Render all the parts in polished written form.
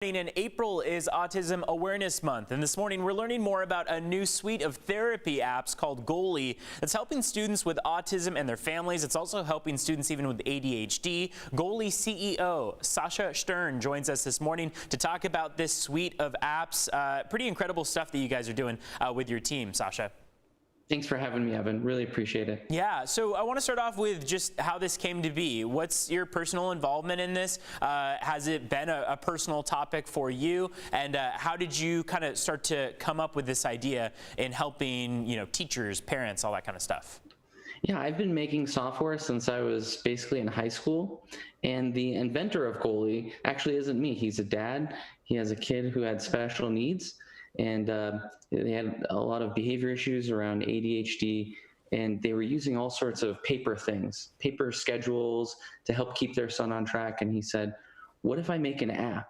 And April is Autism Awareness Month, and this morning we're learning more about a new suite of therapy apps called Goalie that's helping students with autism and their families. It's also helping students even with ADHD. Goalie CEO Sasha Stern joins us this morning to talk about this suite of apps. Pretty incredible stuff that you guys are doing with your team, Sasha. Thanks for having me, Evan. Really appreciate it. Yeah, so I want to start off with just how this came to be. What's your personal involvement in this? Has it been a personal topic for you? And how did you kind of start to come up with this idea in helping, teachers, parents, all that kind of stuff? Yeah, I've been making software since I was basically in high school. And the inventor of Goalie actually isn't me. He's a dad. He has a kid who had special needs. And they had a lot of behavior issues around ADHD, and they were using all sorts of paper things, paper schedules to help keep their son on track. And he said, what if I make an app?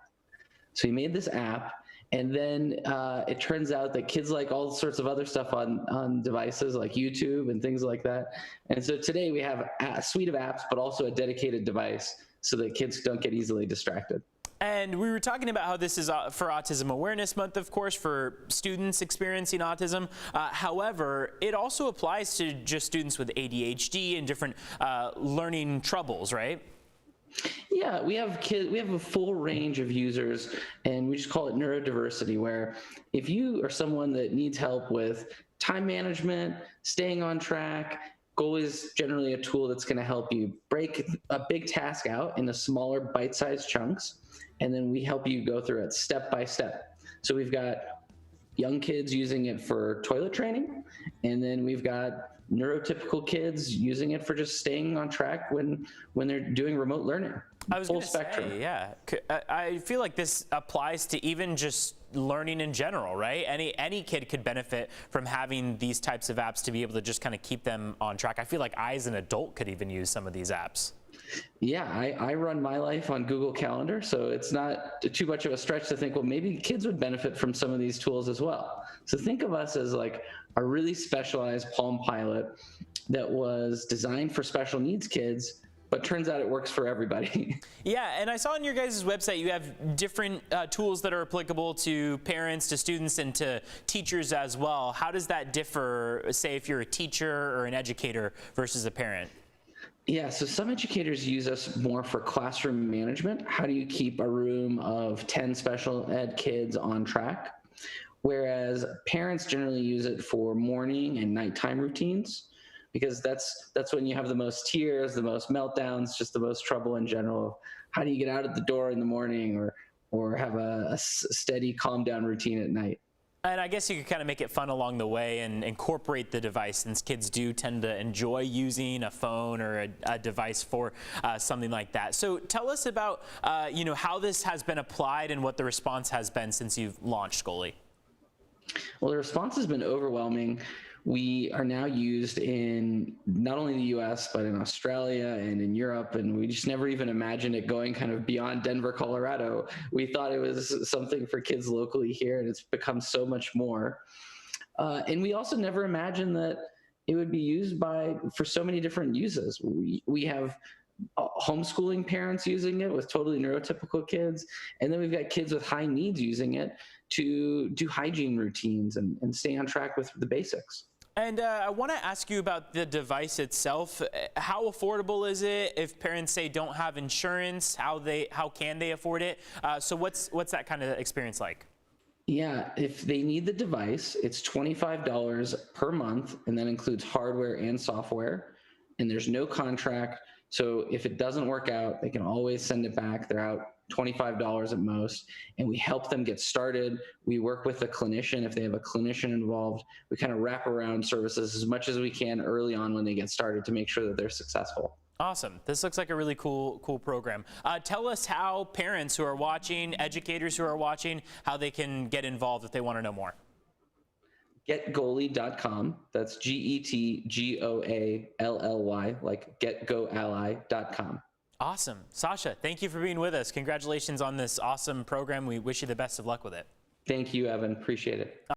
So he made this app, and then it turns out that kids like all sorts of other stuff on devices like YouTube and things like that. And so today we have a suite of apps, but also a dedicated device so that kids don't get easily distracted. And we were talking about how this is for Autism Awareness Month, of course, for students experiencing autism. However, it also applies to just students with ADHD and different learning troubles, right? Yeah, we have a full range of users, and we just call it neurodiversity, where if you are someone that needs help with time management, staying on track, Goalie is generally a tool that's going to help you break a big task out into smaller bite-sized chunks, and then we help you go through it step by step. So we've got young kids using it for toilet training, and then we've got neurotypical kids using it for just staying on track when they're doing remote learning. I was going to say, yeah. I feel like this applies to even just learning in general, right? Any kid could benefit from having these types of apps to be able to just kind of keep them on track. I feel like I, as an adult, could even use some of these apps. Yeah, I run my life on Google Calendar, so it's not too much of a stretch to think, well, maybe kids would benefit from some of these tools as well. So think of us as like a really specialized Palm Pilot that was designed for special needs kids, but turns out it works for everybody. Yeah, and I saw on your guys' website you have different tools that are applicable to parents, to students, and to teachers as well. How does that differ, say, if you're a teacher or an educator versus a parent? Yeah, so some educators use us more for classroom management. How do you keep a room of 10 special ed kids on track? Whereas parents generally use it for morning and nighttime routines, because that's when you have the most tears, the most meltdowns, just the most trouble in general. How do you get out of the door in the morning or have a steady calm down routine at night? And I guess you could kind of make it fun along the way and incorporate the device, since kids do tend to enjoy using a phone or a device for something like that. So tell us about how this has been applied and what the response has been since you've launched Goalie. Well, the response has been overwhelming. We are now used in not only the US, but in Australia and in Europe, and we just never even imagined it going kind of beyond Denver, Colorado. We thought it was something for kids locally here, and it's become so much more. And we also never imagined that it would be used for so many different uses. We have homeschooling parents using it with totally neurotypical kids, and then we've got kids with high needs using it to do hygiene routines and stay on track with the basics. And I want to ask you about the device itself. How affordable is it? If parents say don't have insurance, how can they afford it? So what's that kind of experience like? Yeah, if they need the device, it's $25 per month, and that includes hardware and software, and there's no contract. So if it doesn't work out, they can always send it back. They're out $25 at most, and we help them get started. We work with a clinician if they have a clinician involved. We kind of wrap around services as much as we can early on when they get started to make sure that they're successful. Awesome. This looks like a really cool program. Tell us how parents who are watching, educators who are watching, how they can get involved if they want to know more. GetGoalie.com. That's GetGoally, like GetGoAlly.com. Awesome. Sasha, thank you for being with us. Congratulations on this awesome program. We wish you the best of luck with it. Thank you, Evan. Appreciate it.